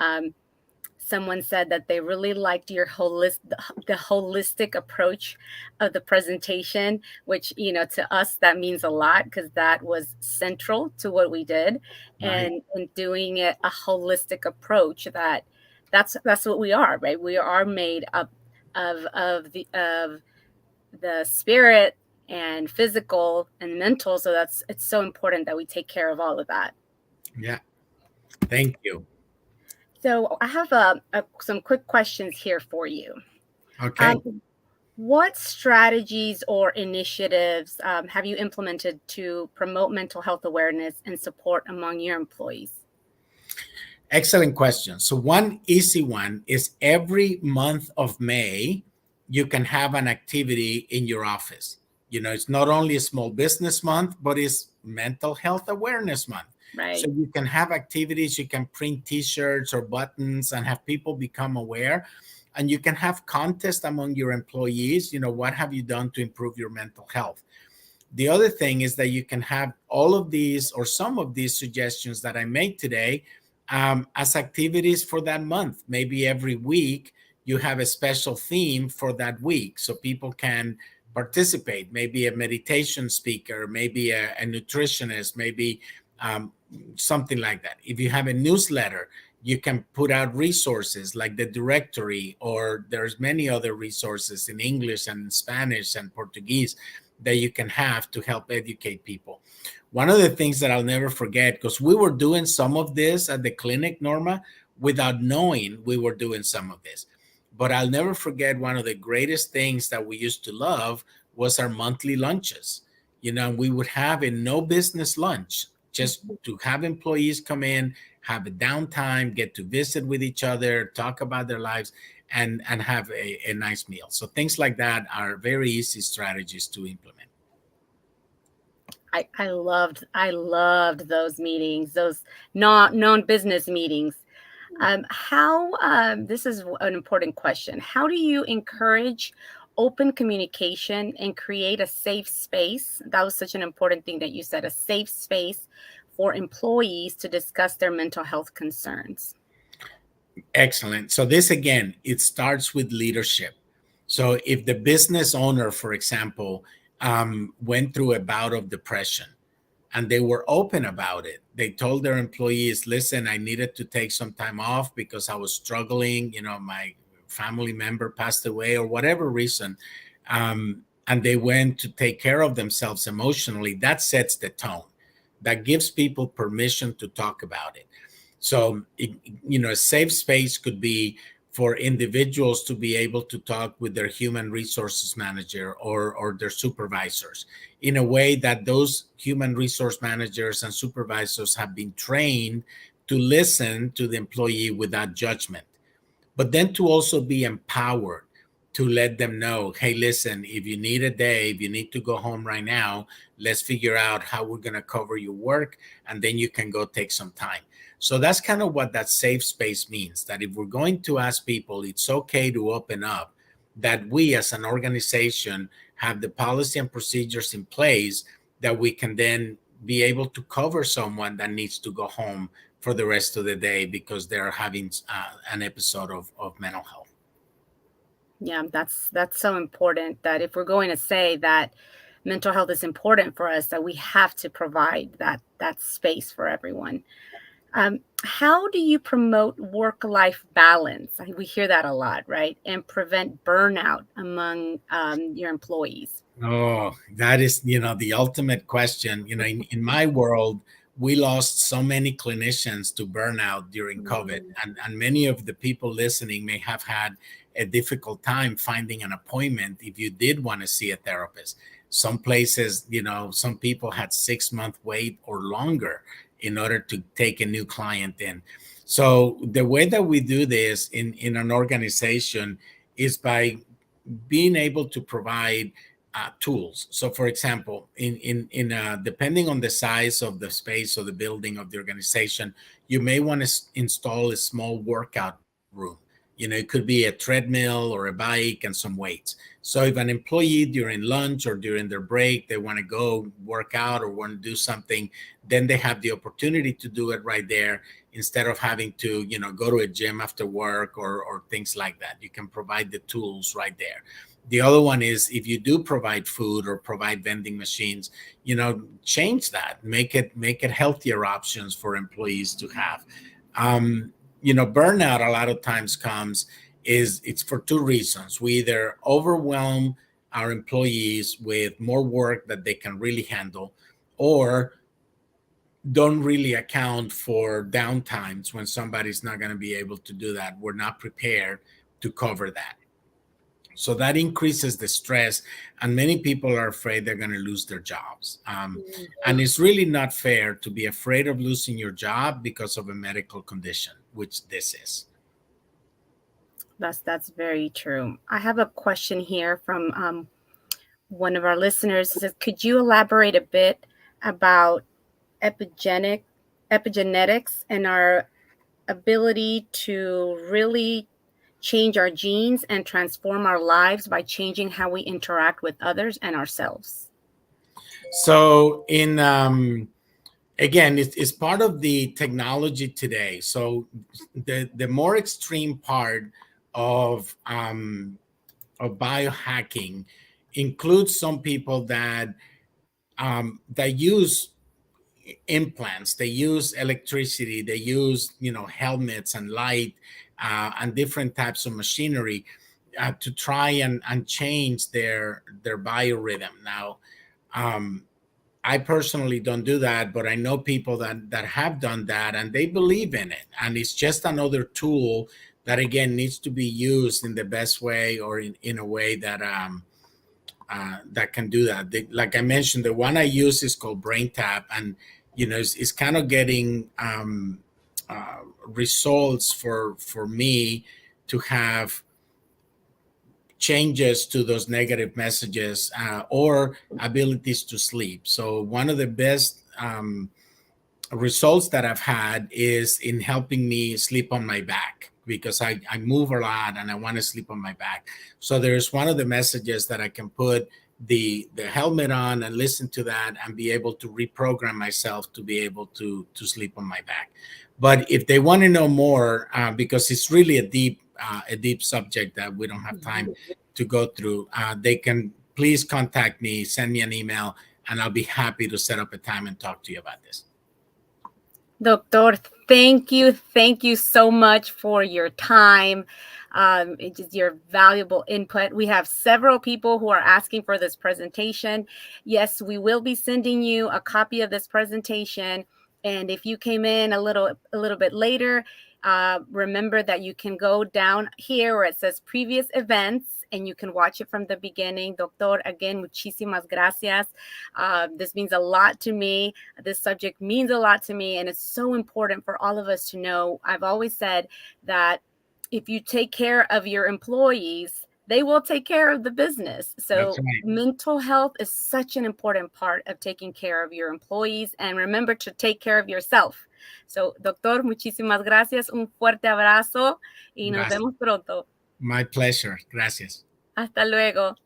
said that they really liked the holistic approach of the presentation, which, to us, that means a lot because that was central to what we did. Right. And doing it a holistic approach, that's what we are, right? We are made up of the spirit and physical and mental. So it's so important that we take care of all of that. Yeah. Thank you. So I have some quick questions here for you. Okay. What strategies or initiatives have you implemented to promote mental health awareness and support among your employees? Excellent question. So one easy one is every month of May, you can have an activity in your office. It's not only a small business month, but it's mental health awareness month. Right. So you can have activities, you can print t-shirts or buttons and have people become aware. And you can have contests among your employees. What have you done to improve your mental health? The other thing is that you can have all of these or some of these suggestions that I made today as activities for that month. Maybe every week you have a special theme for that week, so people can participate, maybe a meditation speaker, maybe a nutritionist, maybe um, something like that. If you have a newsletter, you can put out resources like the directory, or there's many other resources in English and Spanish and Portuguese that you can have to help educate people. One of the things that I'll never forget, because we were doing some of this at the clinic, Norma, without knowing we were doing some of this. But I'll never forget, one of the greatest things that we used to love was our monthly lunches. We would have a no business lunch just to have employees come in, have a downtime, get to visit with each other, talk about their lives, and have a nice meal. So things like that are very easy strategies to implement. I loved those meetings, those not known business meetings. How This is an important question. How do you encourage open communication and create a safe space? That was such an important thing that you said, a safe space for employees to discuss their mental health concerns. Excellent. So this, again, it starts with leadership. So if the business owner, for example, went through a bout of depression and they were open about it, they told their employees, listen, I needed to take some time off because I was struggling, my family member passed away or whatever reason, and they went to take care of themselves emotionally, that sets the tone. That gives people permission to talk about it. So, a safe space could be for individuals to be able to talk with their human resources manager or their supervisors in a way that those human resource managers and supervisors have been trained to listen to the employee without judgment, but then to also be empowered to let them know, hey, listen, if you need a day, if you need to go home right now, let's figure out how we're going to cover your work, and then you can go take some time. So that's kind of what that safe space means, that if we're going to ask people, it's okay to open up, that we as an organization have the policy and procedures in place that we can then be able to cover someone that needs to go home for the rest of the day because they're having an episode of mental health. Yeah, that's so important, that if we're going to say that mental health is important for us, that we have to provide that space for everyone. How do you promote work-life balance? We hear that a lot, right? And prevent burnout among your employees. Oh, that is, the ultimate question. In my world, we lost so many clinicians to burnout during COVID, Mm. and many of the people listening may have had a difficult time finding an appointment if you did want to see a therapist. Some places, some people had 6 month wait or longer in order to take a new client in. So the way that we do this in an organization is by being able to provide tools. So, for example, in depending on the size of the space or the building of the organization, you may want to install a small workout room. It could be a treadmill or a bike and some weights. So, if an employee during lunch or during their break they want to go work out or want to do something, then they have the opportunity to do it right there instead of having to, go to a gym after work or things like that. You can provide the tools right there. The other one is, if you do provide food or provide vending machines, change that, make it healthier options for employees to have. Burnout a lot of times it's for two reasons. We either overwhelm our employees with more work that they can really handle, or don't really account for downtimes when somebody's not going to be able to do that. We're not prepared to cover that. So that increases the stress, and many people are afraid they're going to lose their jobs. And it's really not fair to be afraid of losing your job because of a medical condition, which this is. That's very true. I have a question here from one of our listeners. It says, could you elaborate a bit about epigenic epigenetics and our ability to really change our genes and transform our lives by changing how we interact with others and ourselves? So again, it's part of the technology today. So the more extreme part of biohacking includes some people that that use implants, they use electricity, they use helmets and light and different types of machinery to try and change their biorhythm. Now, I personally don't do that, but I know people that have done that and they believe in it. And it's just another tool that again needs to be used in the best way, or in a way that that can do that. Like I mentioned, the one I use is called Brain Tap, and it's kind of getting results for me to have changes to those negative messages or abilities to sleep. So one of the best results that I've had is in helping me sleep on my back, because I move a lot and I want to sleep on my back. So there's one of the messages that I can put the helmet on and listen to that and be able to reprogram myself to be able to sleep on my back. But if they want to know more, because it's really a deep subject that we don't have time to go through, they can please contact me, send me an email, and I'll be happy to set up a time and talk to you about this. Doctor, thank you so much for your time. It is your valuable input. We have several people who are asking for this presentation. Yes, we will be sending you a copy of this presentation. And if you came in a little bit later, remember that you can go down here where it says previous events, and you can watch it from the beginning. Doctor, again, muchísimas gracias. This means a lot to me. This subject means a lot to me, and it's so important for all of us to know. I've always said that if you take care of your employees, they will take care of the business. So That's right. mental health is such an important part of taking care of your employees, and remember to take care of yourself. So, doctor, muchísimas gracias. Un fuerte abrazo y nos vemos pronto. My pleasure. Gracias. Hasta luego.